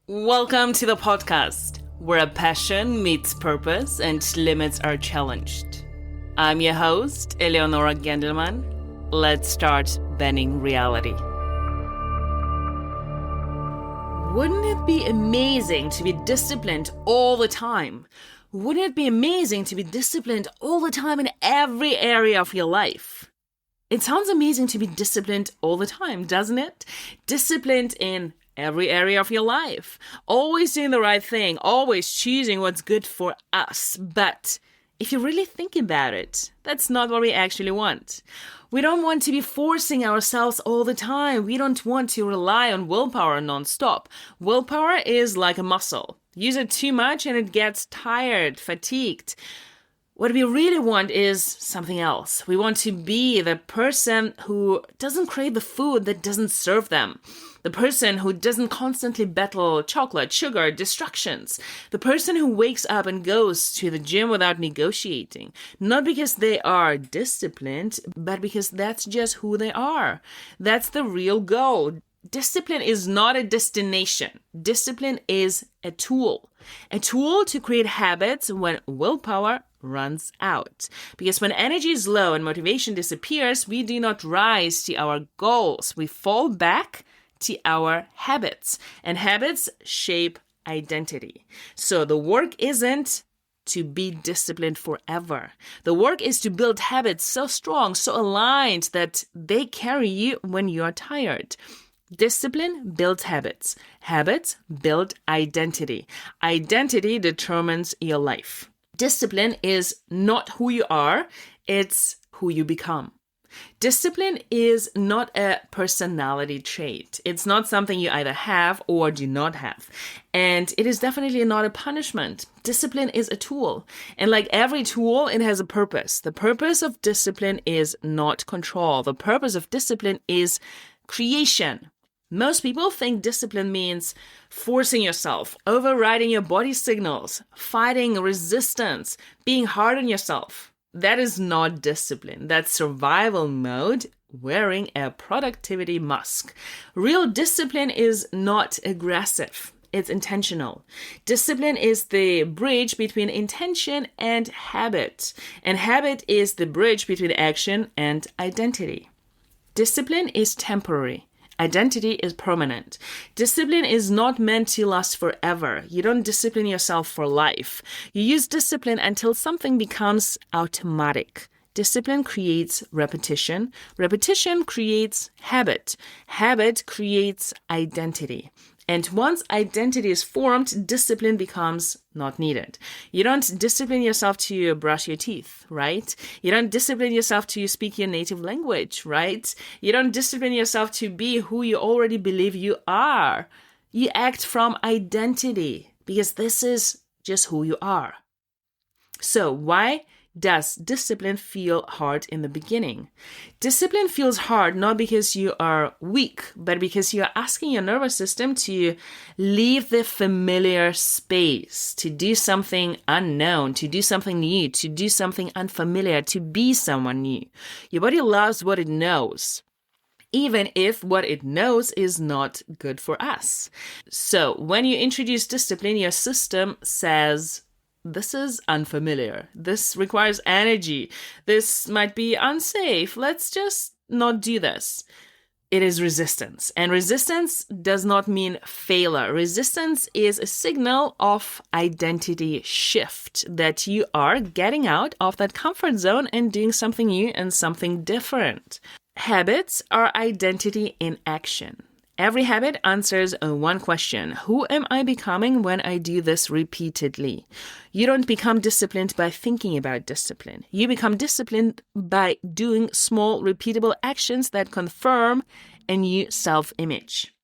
Welcome to the podcast, where a passion meets purpose and limits are challenged. I'm your host, Eleonora Gendelman. Let's start bending reality. Wouldn't it be amazing to be disciplined all the time? Wouldn't it be amazing to be disciplined all the time in every area of your life? It sounds amazing to be disciplined all the time, doesn't it? Disciplined in every area of your life. Always doing the right thing, always choosing what's good for us. But if you really think about it, that's not what we actually want. We don't want to be forcing ourselves all the time. We don't want to rely on willpower non-stop. Willpower is like a muscle. Use it too much and it gets tired, fatigued. What we really want is something else. We want to be the person who doesn't crave the food that doesn't serve them. The person who doesn't constantly battle chocolate, sugar, distractions. The person who wakes up and goes to the gym without negotiating. Not because they are disciplined, but because that's just who they are. That's the real goal. Discipline is not a destination. Discipline is a tool. A tool to create habits when willpower runs out. Because when energy is low and motivation disappears, we do not rise to our goals. We fall back to our habits. And habits shape identity. So the work isn't to be disciplined forever. The work is to build habits so strong, so aligned that they carry you when you are tired. Discipline builds habits. Habits build identity. Identity determines your life. Discipline is not who you are, it's who you become. Discipline is not a personality trait. It's not something you either have or do not have. And it is definitely not a punishment. Discipline is a tool. And like every tool, it has a purpose. The purpose of discipline is not control. The purpose of discipline is creation. Most people think discipline means forcing yourself, overriding your body signals, fighting resistance, being hard on yourself. That is not discipline. That's survival mode, wearing a productivity mask. Real discipline is not aggressive. It's intentional. Discipline is the bridge between intention and habit. And habit is the bridge between action and identity. Discipline is temporary. Identity is permanent. Discipline is not meant to last forever. You don't discipline yourself for life. You use discipline until something becomes automatic. Discipline creates repetition. Repetition creates habit. Habit creates identity. And once identity is formed, discipline becomes not needed. You don't discipline yourself to brush your teeth, right? You don't discipline yourself to speak your native language, right? You don't discipline yourself to be who you already believe you are. You act from identity because this is just who you are. So why does discipline feel hard in the beginning? Discipline feels hard not because you are weak, but because you are asking your nervous system to leave the familiar space, to do something unknown, to do something new, to do something unfamiliar, to be someone new. Your body loves what it knows, even if what it knows is not good for us. So when you introduce discipline, your system says, this is unfamiliar. This requires energy. This might be unsafe. Let's just not do this. It is resistance. And resistance does not mean failure. Resistance is a signal of identity shift, that you are getting out of that comfort zone and doing something new and something different. Habits are identity in action. Every habit answers one question. Who am I becoming when I do this repeatedly? You don't become disciplined by thinking about discipline. You become disciplined by doing small, repeatable actions that confirm a new self-image.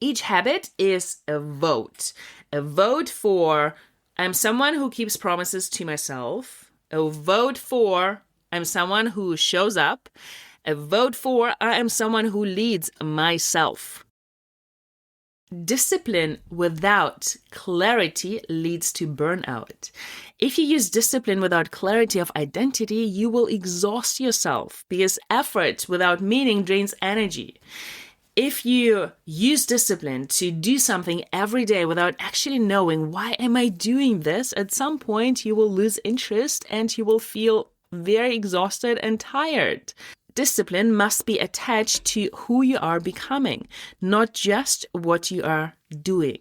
Each habit is a vote. A vote for, I'm someone who keeps promises to myself. A vote for, I'm someone who shows up. A vote for, I am someone who leads myself. Discipline without clarity leads to burnout. If you use discipline without clarity of identity, you will exhaust yourself because effort without meaning drains energy. If you use discipline to do something every day without actually knowing, why am I doing this? At some point, you will lose interest and you will feel very exhausted and tired. Discipline must be attached to who you are becoming, not just what you are doing.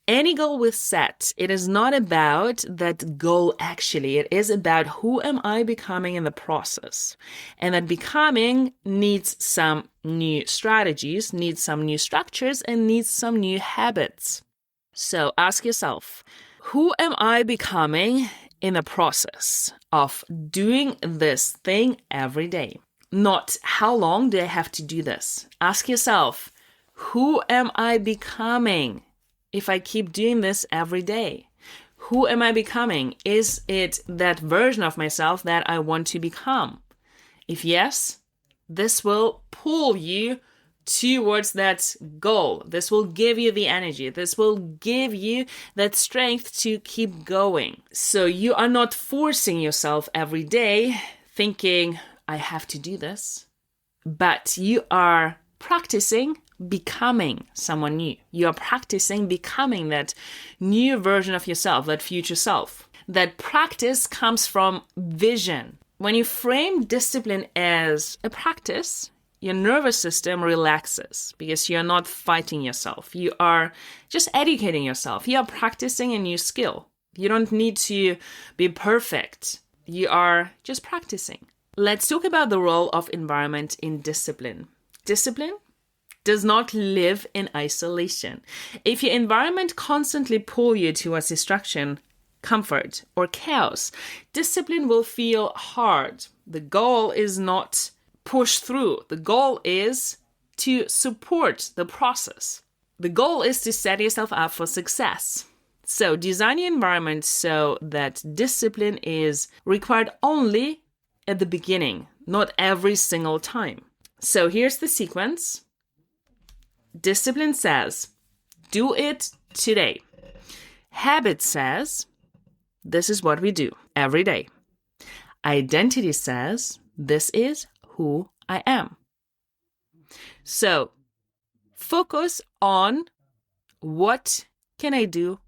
Any goal we set, it is not about that goal actually. It is about who am I becoming in the process. And that becoming needs some new strategies, needs some new structures, and needs some new habits. So ask yourself, who am I becoming in the process of doing this thing every day? Not how long do I have to do this? Ask yourself, who am I becoming if I keep doing this every day? Who am I becoming? Is it that version of myself that I want to become? If yes, this will pull you towards that goal. This will give you the energy. This will give you that strength to keep going. So you are not forcing yourself every day thinking, I have to do this, but you are practicing becoming someone new. You are practicing becoming that new version of yourself, that future self. That practice comes from vision. When you frame discipline as a practice, your nervous system relaxes because you're not fighting yourself. You are just educating yourself. You are practicing a new skill. You don't need to be perfect. You are just practicing. Let's talk about the role of environment in discipline. Discipline does not live in isolation. If your environment constantly pulls you towards distraction, comfort, or chaos, discipline will feel hard. The goal is not push through. The goal is to support the process. The goal is to set yourself up for success. So design your environment so that discipline is required only at the beginning, not every single time. So here's the sequence. Discipline says, do it today. Habit says, this is what we do every day. Identity says, this is who I am. So focus on what can I do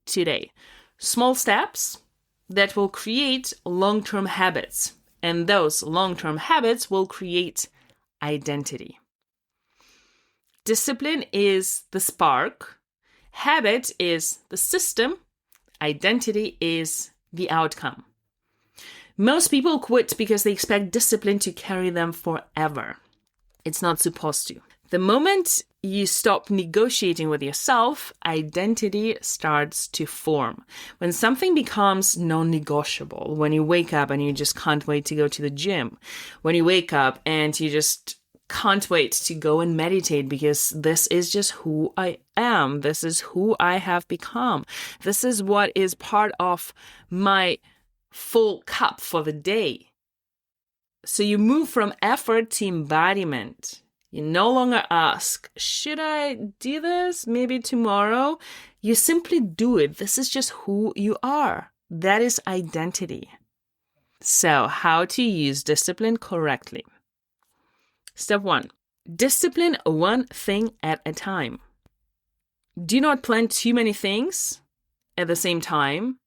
today. Small steps that will create long-term habits. And those long-term habits will create identity. Discipline is the spark. Habit is the system. Identity is the outcome. Most people quit because they expect discipline to carry them forever. It's not supposed to. The moment you stop negotiating with yourself, identity starts to form. When something becomes non-negotiable, when you wake up and you just can't wait to go to the gym, when you wake up and you just can't wait to go and meditate because this is just who I am. This is who I have become. This is what is part of my full cup for the day. So you move from effort to embodiment. You no longer ask, should I do this? Maybe tomorrow? You simply do it. This is just who you are. That is identity. So how to use discipline correctly? Step 1, discipline one thing at a time. Do not plan too many things at the same time.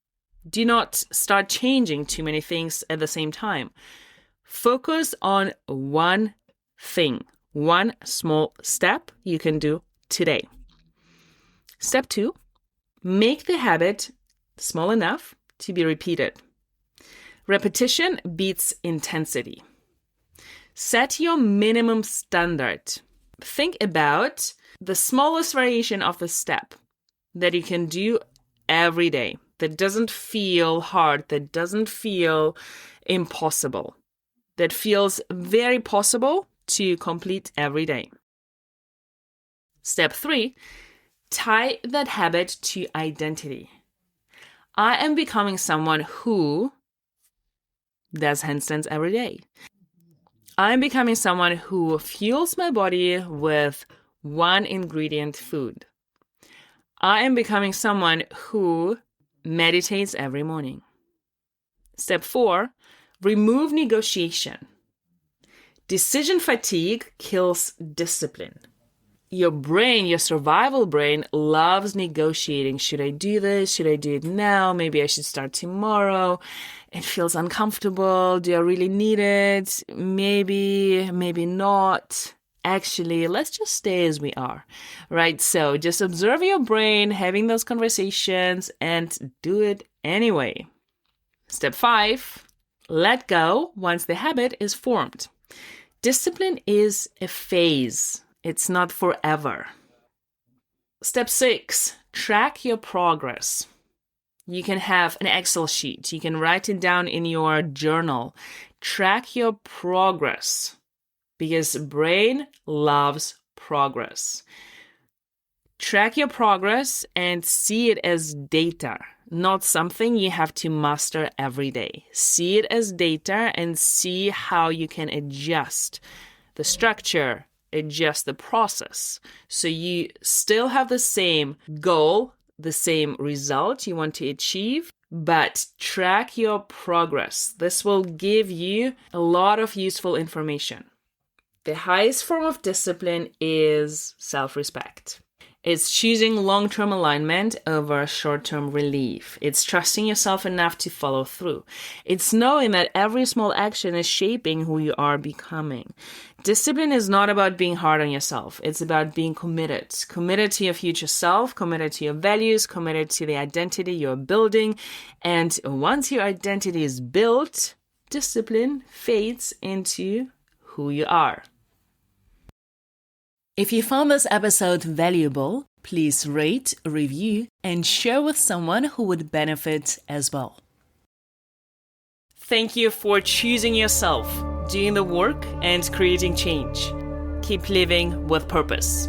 Do not start changing too many things at the same time. Focus on one thing, one small step you can do today. Step 2, make the habit small enough to be repeated. Repetition beats intensity. Set your minimum standard. Think about the smallest variation of the step that you can do every day, that doesn't feel hard, that doesn't feel impossible, that feels very possible to complete every day. Step 3, tie that habit to identity. I am becoming someone who does handstands every day. I'm becoming someone who fuels my body with one ingredient food. I am becoming someone who meditates every morning. Step 4, remove negotiation. Decision fatigue kills discipline. Your brain, your survival brain, loves negotiating. Should I do this? Should I do it now? Maybe I should start tomorrow. It feels uncomfortable. Do I really need it? Maybe, maybe not. Actually, let's just stay as we are, right? So just observe your brain having those conversations and do it anyway. Step 5, let go once the habit is formed. Discipline is a phase. It's not forever. Step 6, track your progress. You can have an Excel sheet. You can write it down in your journal. Track your progress because brain loves progress. Track your progress and see it as data, not something you have to master every day. See it as data and see how you can adjust the structure, adjust the process. So you still have the same goal, the same result you want to achieve, but track your progress. This will give you a lot of useful information. The highest form of discipline is self-respect. It's choosing long-term alignment over short-term relief. It's trusting yourself enough to follow through. It's knowing that every small action is shaping who you are becoming. Discipline is not about being hard on yourself. It's about being committed. Committed to your future self, committed to your values, committed to the identity you're building. And once your identity is built, discipline fades into who you are. If you found this episode valuable, please rate, review, and share with someone who would benefit as well. Thank you for choosing yourself, doing the work, and creating change. Keep living with purpose.